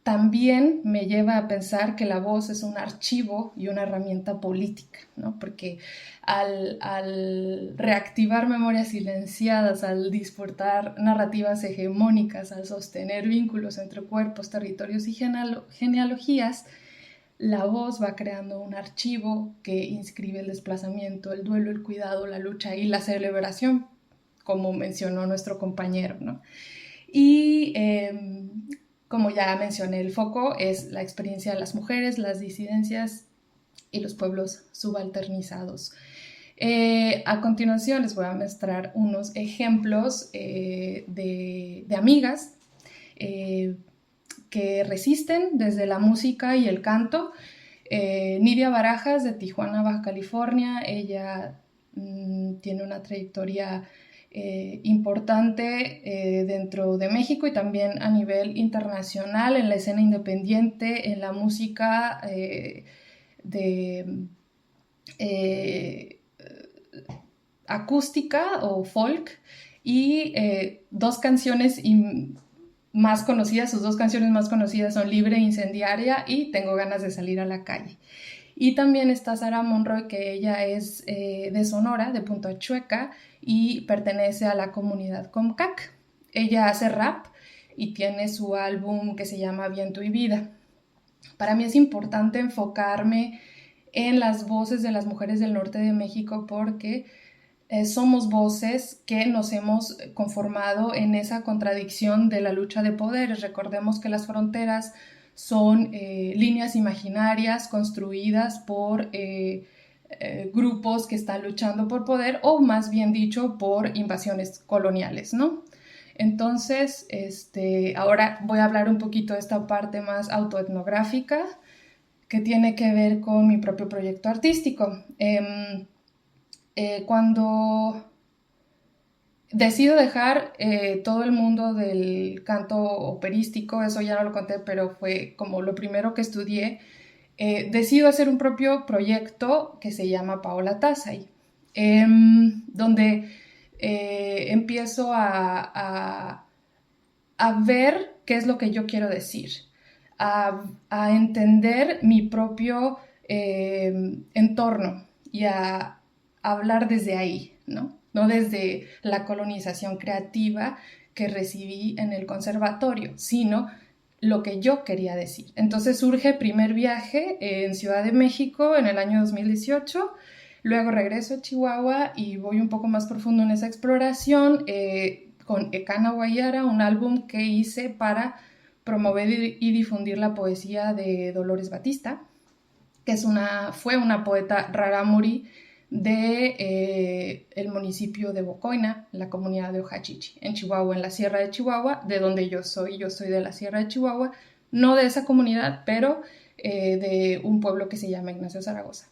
también me lleva a pensar que la voz es un archivo y una herramienta política, ¿no? Porque al reactivar memorias silenciadas, al disputar narrativas hegemónicas, al sostener vínculos entre cuerpos, territorios y genealogías, la voz va creando un archivo que inscribe el desplazamiento, el duelo, el cuidado, la lucha y la celebración, como mencionó nuestro compañero, ¿no? Y como ya mencioné, el foco es la experiencia de las mujeres, las disidencias y los pueblos subalternizados. A continuación les voy a mostrar unos ejemplos de amigas que resisten desde la música y el canto. Nidia Barajas, de Tijuana, Baja California, ella tiene una trayectoria importante dentro de México y también a nivel internacional en la escena independiente, en la música acústica o folk, y dos canciones más conocidas, sus dos canciones más conocidas son Libre e Incendiaria y Tengo ganas de salir a la calle. Y también está Sara Monroy, que ella es de Sonora, de Punta Chueca, y pertenece a la comunidad Comcac. Ella hace rap y tiene su álbum que se llama Viento y Vida. Para mí es importante enfocarme en las voces de las mujeres del norte de México porque somos voces que nos hemos conformado en esa contradicción de la lucha de poderes. Recordemos que las fronteras son líneas imaginarias construidas por grupos que están luchando por poder, o más bien dicho, por invasiones coloniales, ¿no? Entonces, ahora voy a hablar un poquito de esta parte más autoetnográfica que tiene que ver con mi propio proyecto artístico. Cuando decido dejar todo el mundo del canto operístico, eso ya no lo conté, pero fue como lo primero que estudié, decido hacer un propio proyecto que se llama Paola Tasay, donde empiezo a ver qué es lo que yo quiero decir, a entender mi propio entorno y a hablar desde ahí, ¿no? No desde la colonización creativa que recibí en el conservatorio, sino lo que yo quería decir. Entonces surge Primer Viaje en Ciudad de México en el año 2018, luego regreso a Chihuahua y voy un poco más profundo en esa exploración con Ekana Guayara, un álbum que hice para promover y difundir la poesía de Dolores Batista, que fue una poeta rarámuri de el municipio de Bocoina, la comunidad de Ojachichi, en Chihuahua, en la Sierra de Chihuahua, de donde yo soy de la Sierra de Chihuahua, no de esa comunidad, pero de un pueblo que se llama Ignacio Zaragoza.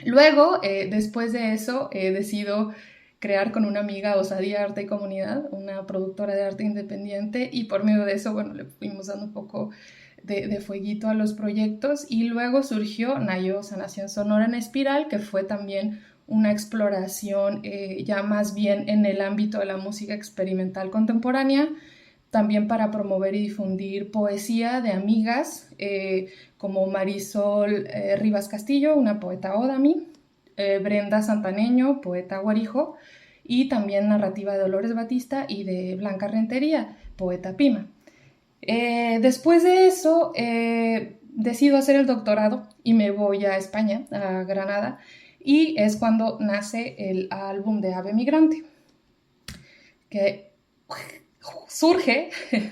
Luego, después de eso, decido crear con una amiga Osadía Arte y Comunidad, una productora de arte independiente, y por medio de eso, bueno, le fuimos dando un poco de fueguito a los proyectos, y luego surgió Nayo Sanación Sonora en Espiral, que fue también una exploración ya más bien en el ámbito de la música experimental contemporánea, también para promover y difundir poesía de amigas como Marisol Rivas Castillo, una poeta odami, Brenda Santaneño, poeta guarijo, y también narrativa de Dolores Batista y de Blanca Rentería, poeta pima. Después de eso, decido hacer el doctorado y me voy a España, a Granada, y es cuando nace el álbum de Ave Migrante, que surge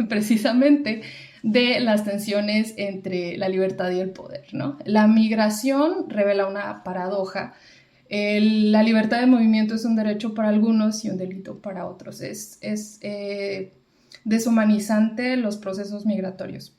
precisamente de las tensiones entre la libertad y el poder, ¿no? La migración revela una paradoja. La libertad de movimiento es un derecho para algunos y un delito para otros. Es deshumanizante los procesos migratorios.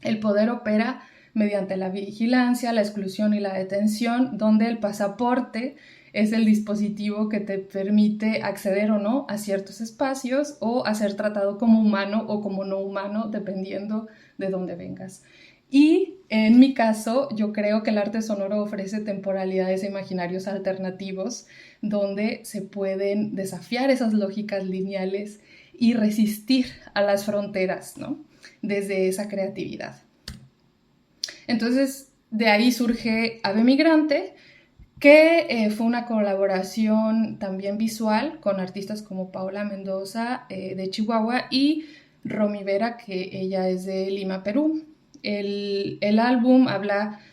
El poder opera mediante la vigilancia, la exclusión y la detención, donde el pasaporte es el dispositivo que te permite acceder o no a ciertos espacios o a ser tratado como humano o como no humano, dependiendo de dónde vengas. Y en mi caso, yo creo que el arte sonoro ofrece temporalidades e imaginarios alternativos donde se pueden desafiar esas lógicas lineales y resistir a las fronteras, ¿no? Desde esa creatividad. Entonces, de ahí surge Ave Migrante, que fue una colaboración también visual con artistas como Paola Mendoza de Chihuahua y Romy Vera, que ella es de Lima, Perú. El álbum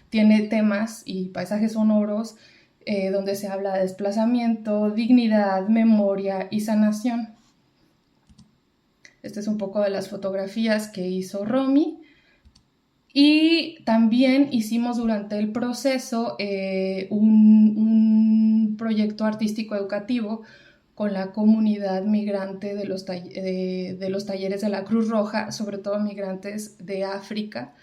tiene temas y paisajes sonoros donde se habla de desplazamiento, dignidad, memoria y sanación. Este es un poco de las fotografías que hizo Romy. Y también hicimos durante el proceso un proyecto artístico educativo con la comunidad migrante de los talleres de la Cruz Roja, sobre todo migrantes de África,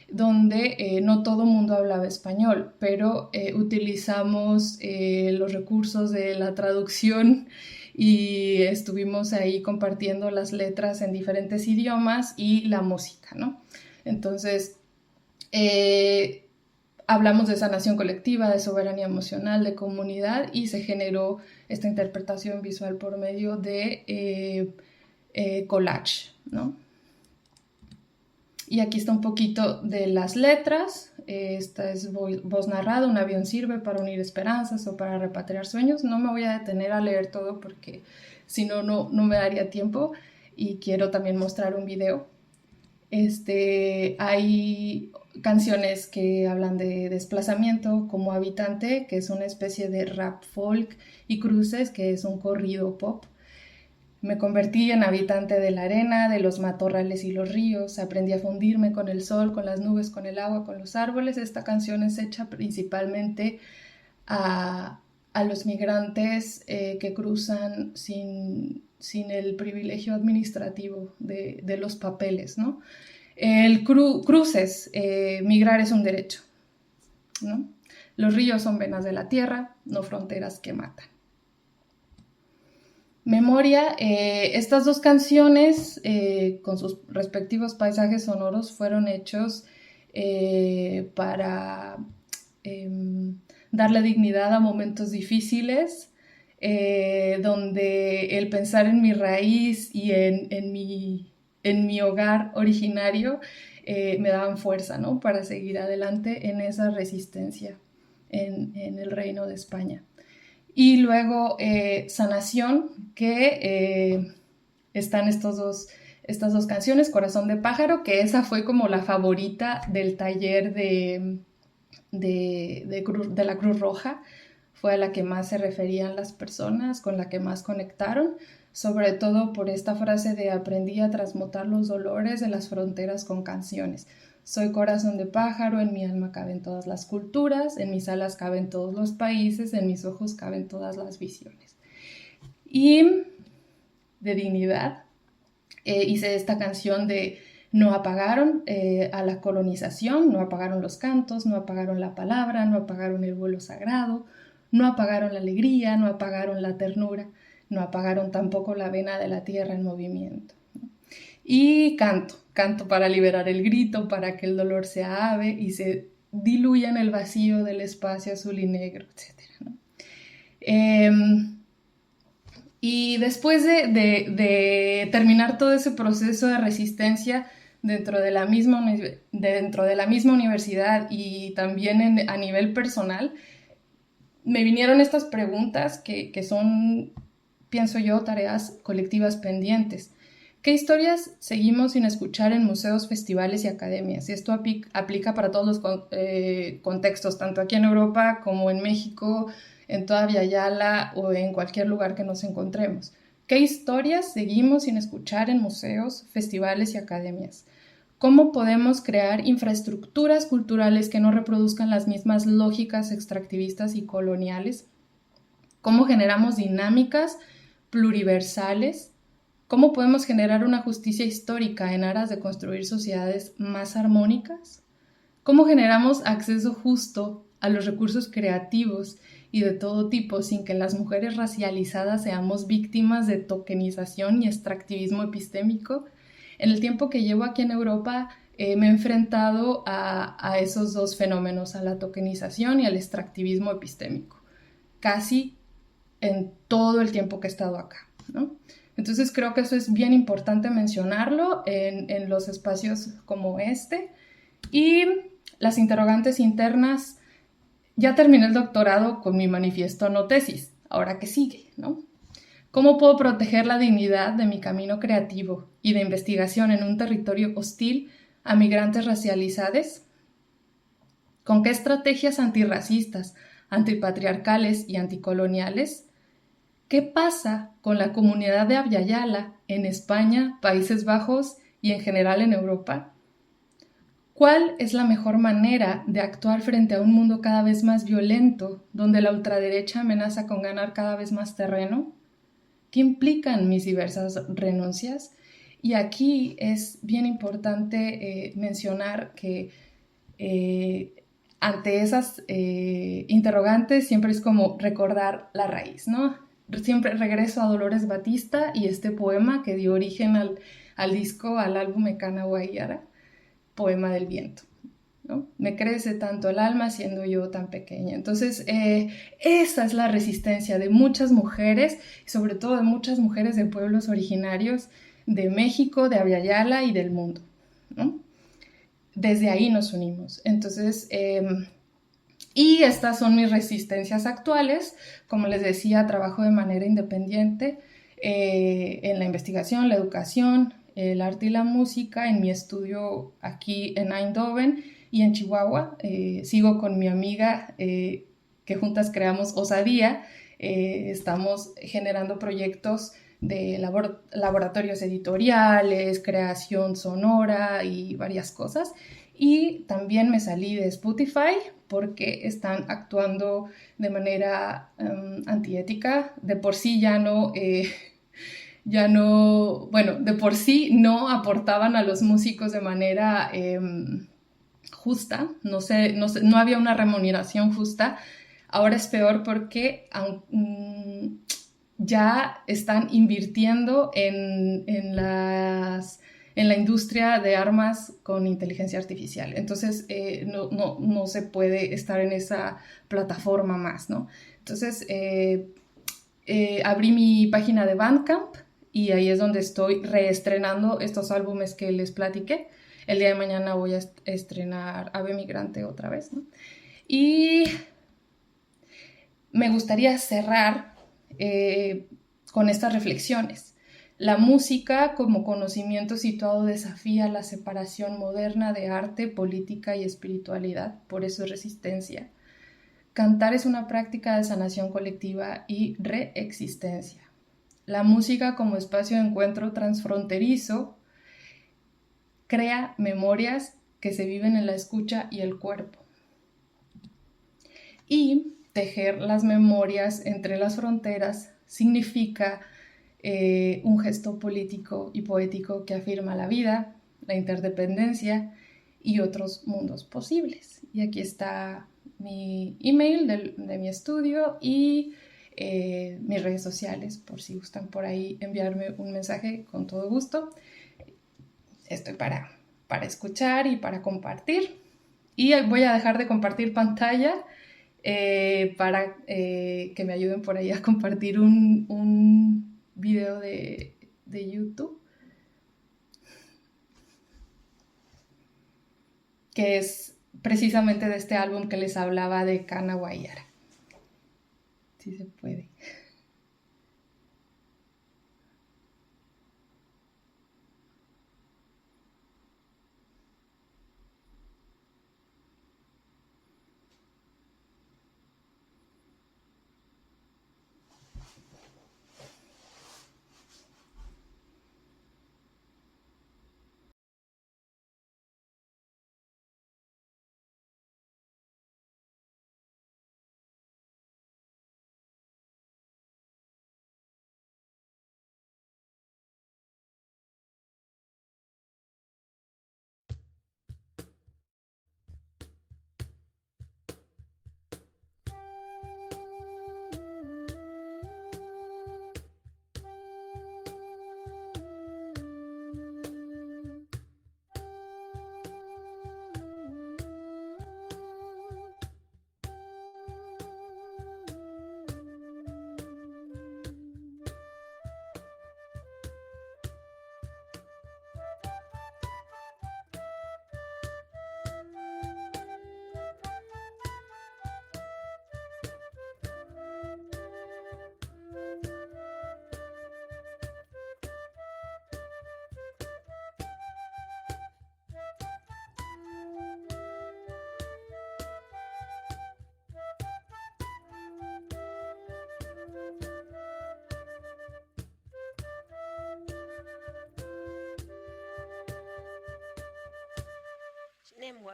donde no todo el mundo hablaba español, pero utilizamos los recursos de la traducción y estuvimos ahí compartiendo las letras en diferentes idiomas y la música, ¿no? Entonces, hablamos de sanación colectiva, de soberanía emocional, de comunidad, y se generó esta interpretación visual por medio de collage, ¿no? Y aquí está un poquito de las letras. Esta es voz narrada, un avión sirve para unir esperanzas o para repatriar sueños. No me voy a detener a leer todo porque si no, no me daría tiempo, y quiero también mostrar un video. Hay canciones que hablan de desplazamiento, como Habitante, que es una especie de rap folk, y Cruces, que es un corrido pop. Me convertí en habitante de la arena, de los matorrales y los ríos. Aprendí a fundirme con el sol, con las nubes, con el agua, con los árboles. Esta canción es hecha principalmente a los migrantes que cruzan sin el privilegio administrativo de los papeles, ¿no? Cruces, migrar es un derecho, ¿no? Los ríos son venas de la tierra, no fronteras que matan. Memoria, estas dos canciones con sus respectivos paisajes sonoros fueron hechos para darle dignidad a momentos difíciles, donde el pensar en mi raíz y en mi hogar originario me daban fuerza, ¿no? Para seguir adelante en esa resistencia en el Reino de España. Y luego Sanación, que están estas dos canciones, Corazón de Pájaro, que esa fue como la favorita del taller de la Cruz Roja. Fue a la que más se referían las personas, con la que más conectaron, sobre todo por esta frase de aprendí a transmutar los dolores de las fronteras con canciones. Soy corazón de pájaro, en mi alma caben todas las culturas, en mis alas caben todos los países, en mis ojos caben todas las visiones. Y de dignidad, hice esta canción de no apagaron a la colonización, no apagaron los cantos, no apagaron la palabra, no apagaron el vuelo sagrado, no apagaron la alegría, no apagaron la ternura, no apagaron tampoco la vena de la tierra en movimiento. Y canto para liberar el grito, para que el dolor sea ave y se diluya en el vacío del espacio azul y negro, etc., ¿no? Y después de terminar todo ese proceso de resistencia dentro de la misma universidad y también a nivel personal, me vinieron estas preguntas que son, pienso yo, tareas colectivas pendientes. ¿Qué historias seguimos sin escuchar en museos, festivales y academias? Y esto aplica para todos los contextos, tanto aquí en Europa como en México, en toda Viayala o en cualquier lugar que nos encontremos. ¿Qué historias seguimos sin escuchar en museos, festivales y academias? ¿Cómo podemos crear infraestructuras culturales que no reproduzcan las mismas lógicas extractivistas y coloniales? ¿Cómo generamos dinámicas pluriversales? ¿Cómo podemos generar una justicia histórica en aras de construir sociedades más armónicas? ¿Cómo generamos acceso justo a los recursos creativos y de todo tipo sin que las mujeres racializadas seamos víctimas de tokenización y extractivismo epistémico? En el tiempo que llevo aquí en Europa me he enfrentado a esos dos fenómenos, a la tokenización y al extractivismo epistémico, casi en todo el tiempo que he estado acá, ¿no? Entonces creo que eso es bien importante mencionarlo en los espacios como este. Y las interrogantes internas, ya terminé el doctorado con mi manifiesto no tesis, ahora qué sigue, ¿no? ¿Cómo puedo proteger la dignidad de mi camino creativo y de investigación en un territorio hostil a migrantes racializados? ¿Con qué estrategias antirracistas, antipatriarcales y anticoloniales? ¿Qué pasa con la comunidad de Abya en España, Países Bajos y en general en Europa? ¿Cuál es la mejor manera de actuar frente a un mundo cada vez más violento, donde la ultraderecha amenaza con ganar cada vez más terreno? ¿Qué implican mis diversas renuncias? Y aquí es bien importante mencionar que ante esas interrogantes siempre es como recordar la raíz, ¿no? Siempre regreso a Dolores Batista y este poema que dio origen al disco, al álbum Ekana Guayara, Poema del Viento, ¿no? Me crece tanto el alma siendo yo tan pequeña. Entonces, esa es la resistencia de muchas mujeres, sobre todo de muchas mujeres de pueblos originarios de México, de Abya y del mundo, ¿no? Desde ahí nos unimos. Entonces, y estas son mis resistencias actuales. Como les decía, trabajo de manera independiente en la investigación, la educación, el arte y la música, en mi estudio aquí en Eindhoven y en Chihuahua. Sigo con mi amiga que juntas creamos Osadía. Estamos generando proyectos de laboratorios editoriales, creación sonora y varias cosas. Y también me salí de Spotify porque están actuando de manera antiética. De por sí bueno, de por sí no aportaban a los músicos de manera justa, no había una remuneración justa. Ahora es peor porque ya están invirtiendo en la industria de armas con inteligencia artificial. Entonces, no se puede estar en esa plataforma más, ¿no? Entonces, abrí mi página de Bandcamp y ahí es donde estoy reestrenando estos álbumes que les platiqué. El día de mañana voy a estrenar Ave Migrante otra vez, ¿no? Y me gustaría cerrar con estas reflexiones. La música como conocimiento situado desafía la separación moderna de arte, política y espiritualidad, por eso es resistencia. Cantar es una práctica de sanación colectiva y reexistencia. La música como espacio de encuentro transfronterizo crea memorias que se viven en la escucha y el cuerpo. Y tejer las memorias entre las fronteras significa un gesto político y poético que afirma la vida, la interdependencia y otros mundos posibles. Y aquí está mi email de mi estudio y mis redes sociales, por si gustan por ahí enviarme un mensaje, con todo gusto. Estoy para escuchar y para compartir. Y voy a dejar de compartir pantalla para que me ayuden por ahí a compartir un video de YouTube que es precisamente de este álbum que les hablaba de Ekana Guayara. Si se puede.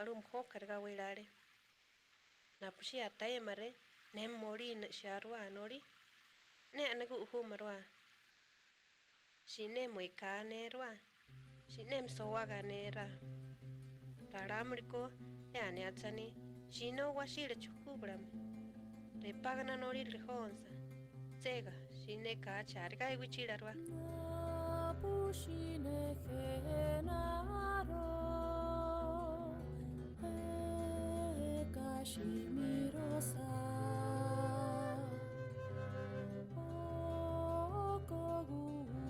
arum ho karga wilare na pushi atai mare nem mori na sharwa nori ne anagu hu marwa shine moi ka nerwa shine msowaga nera taramriko yani atsani shino washire chukubram repagana nori rehonsa tsega shine ka charga wichirarwa pushine genaro kashimirosa okoguara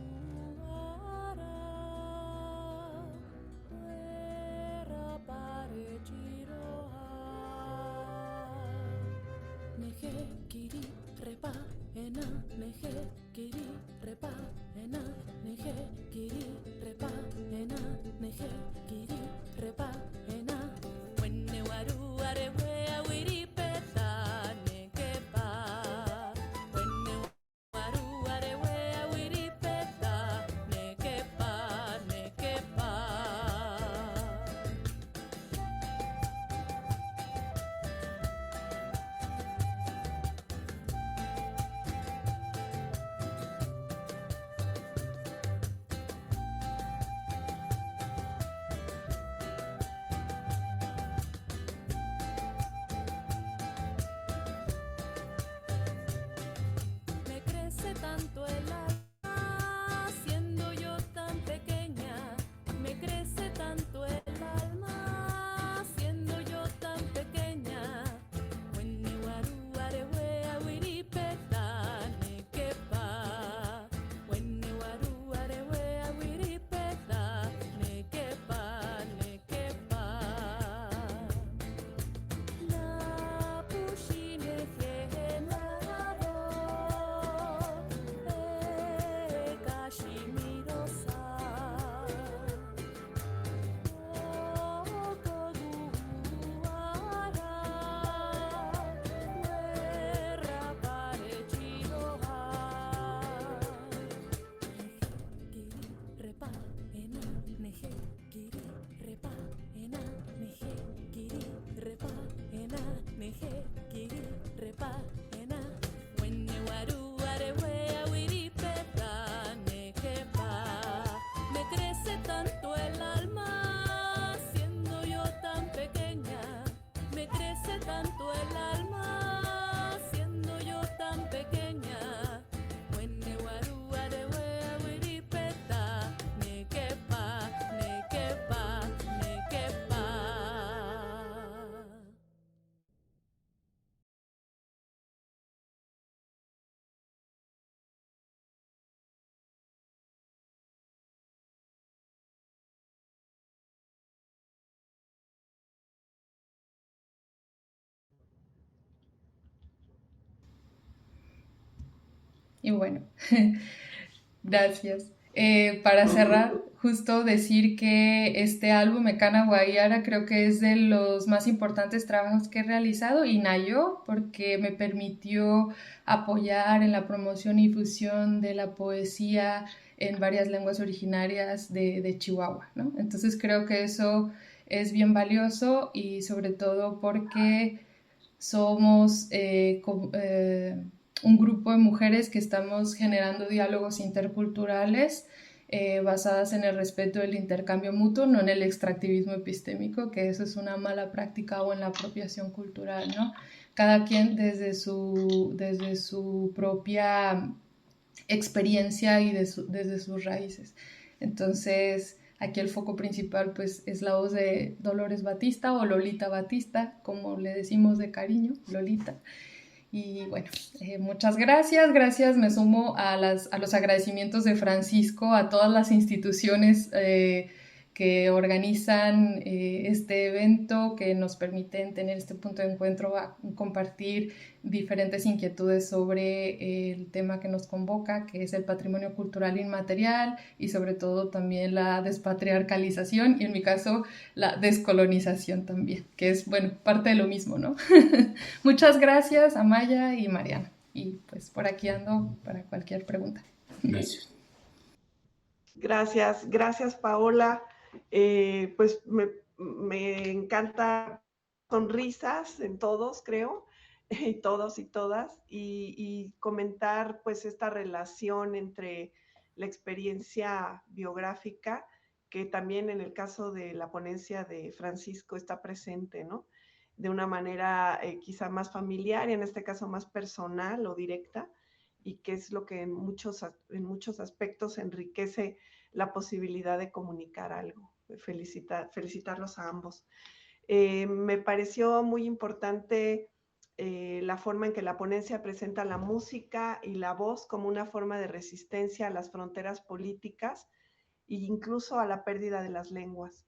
era pare chiroha neje kiri repa ena neje kiri repa ena neje kiri repa ena neje kiri repa ena wenne waru arewe awiri peta nekepa wenne waru arewe awiri peta nekepa nekepa me crece tanto el alma siendo yo tan pequeña me crece tanto el alma siendo yo tan pequeña wenne waru arewe awiri peta nekepa wenne waru arewe awiri peta nekepa nekepa la pushine genaro kashimirosa okoguara guerra pare chiroha kiri repa ena neje kiri repa ena neje kiri repa ena neje kiri repa ena wenne waru arewe awiri peta nekepa me crece tanto el alma siendo yo tan pequeña me crece tanto el alma siendo yo tan pequeña wenne waru arewe awiri peta nekepa nekepa nekepa Y bueno, gracias. Para cerrar, justo decir que este álbum, Mekana Guayara, creo que es de los más importantes trabajos que he realizado y Nayo, porque me permitió apoyar en la promoción y difusión de la poesía en varias lenguas originarias de Chihuahua, ¿no? Entonces creo que eso es bien valioso y sobre todo porque somos un grupo de mujeres que estamos generando diálogos interculturales basadas en el respeto del intercambio mutuo, no en el extractivismo epistémico, que eso es una mala práctica, o en la apropiación cultural, ¿no? Cada quien desde su propia experiencia y desde sus raíces. Entonces, aquí el foco principal pues es la voz de Dolores Batista o Lolita Batista, como le decimos de cariño, Lolita. Y bueno, muchas gracias. Me sumo a los agradecimientos de Francisco, a todas las instituciones que organizan este evento, que nos permiten tener este punto de encuentro, a compartir diferentes inquietudes sobre el tema que nos convoca, que es el patrimonio cultural inmaterial y sobre todo también la despatriarcalización y en mi caso la descolonización también, que es, bueno, parte de lo mismo, ¿no? Muchas gracias a Maya y Mariana. Y pues por aquí ando para cualquier pregunta. Gracias. Gracias Paola. Pues me encanta sonrisas en todos, creo, y todos y todas, y comentar pues esta relación entre la experiencia biográfica, que también en el caso de la ponencia de Francisco está presente, ¿no? De una manera quizá más familiar y en este caso más personal o directa, y que es lo que en muchos aspectos enriquece la posibilidad de comunicar algo. Felicitarlos a ambos. Me pareció muy importante la forma en que la ponencia presenta la música y la voz como una forma de resistencia a las fronteras políticas e incluso a la pérdida de las lenguas.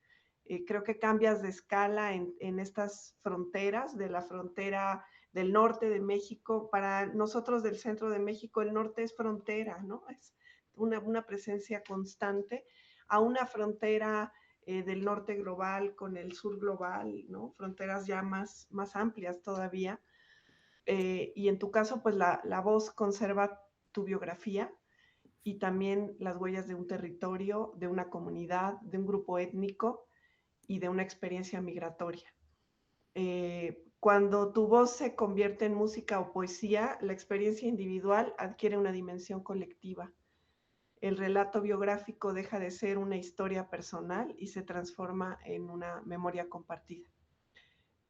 Creo que cambias de escala en estas fronteras, de la frontera del norte de México. Para nosotros del centro de México, el norte es frontera, ¿no? Es una presencia constante a una frontera del norte global con el sur global, ¿no? Fronteras ya más amplias todavía. Y en tu caso, pues la voz conserva tu biografía y también las huellas de un territorio, de una comunidad, de un grupo étnico y de una experiencia migratoria. Cuando tu voz se convierte en música o poesía, la experiencia individual adquiere una dimensión colectiva. El relato biográfico deja de ser una historia personal y se transforma en una memoria compartida.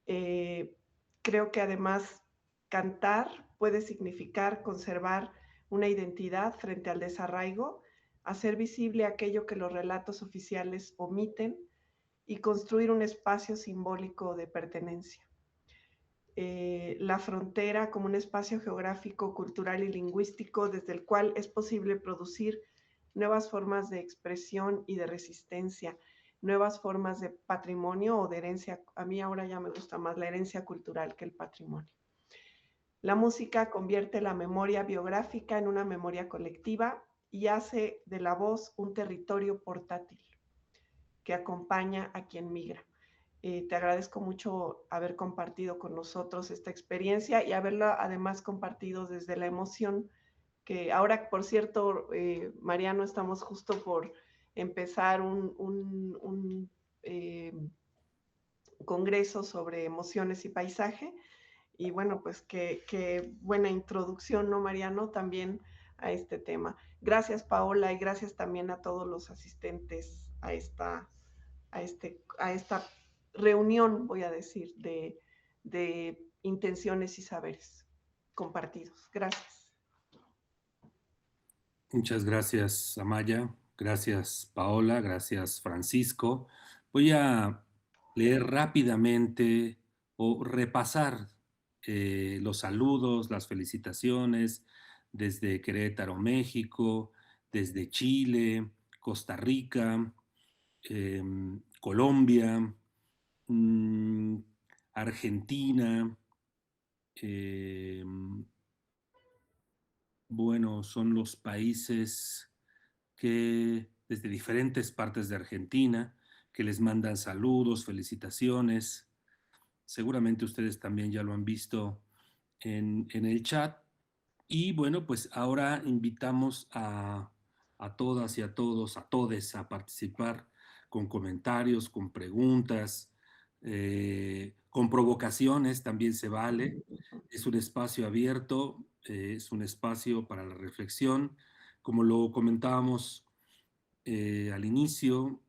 Creo que además cantar puede significar conservar una identidad frente al desarraigo, hacer visible aquello que los relatos oficiales omiten y construir un espacio simbólico de pertenencia. La frontera como un espacio geográfico, cultural y lingüístico desde el cual es posible producir nuevas formas de expresión y de resistencia, nuevas formas de patrimonio o de herencia. A mí ahora ya me gusta más la herencia cultural que el patrimonio. La música convierte la memoria biográfica en una memoria colectiva y hace de la voz un territorio portátil que acompaña a quien migra. Te agradezco mucho haber compartido con nosotros esta experiencia y haberla además compartido desde la emoción, que ahora, por cierto, Mariano, estamos justo por empezar un congreso sobre emociones y paisaje. Y bueno, pues qué buena introducción, ¿no, Mariano? También a este tema. Gracias, Paola, y gracias también a todos los asistentes a esta reunión, voy a decir, de intenciones y saberes compartidos. Gracias. Muchas gracias, Amaya. Gracias, Paola. Gracias, Francisco. Voy a leer rápidamente o repasar los saludos, las felicitaciones desde Querétaro, México, desde Chile, Costa Rica, Colombia, Argentina. Bueno, son los países que desde diferentes partes de Argentina, que les mandan saludos, felicitaciones. Seguramente ustedes también ya lo han visto en el chat. Y bueno, pues ahora invitamos a todas y a todos, a todes a participar con comentarios, con preguntas, con provocaciones, también se vale. Es un espacio abierto, es un espacio para la reflexión. Como lo comentábamos al inicio,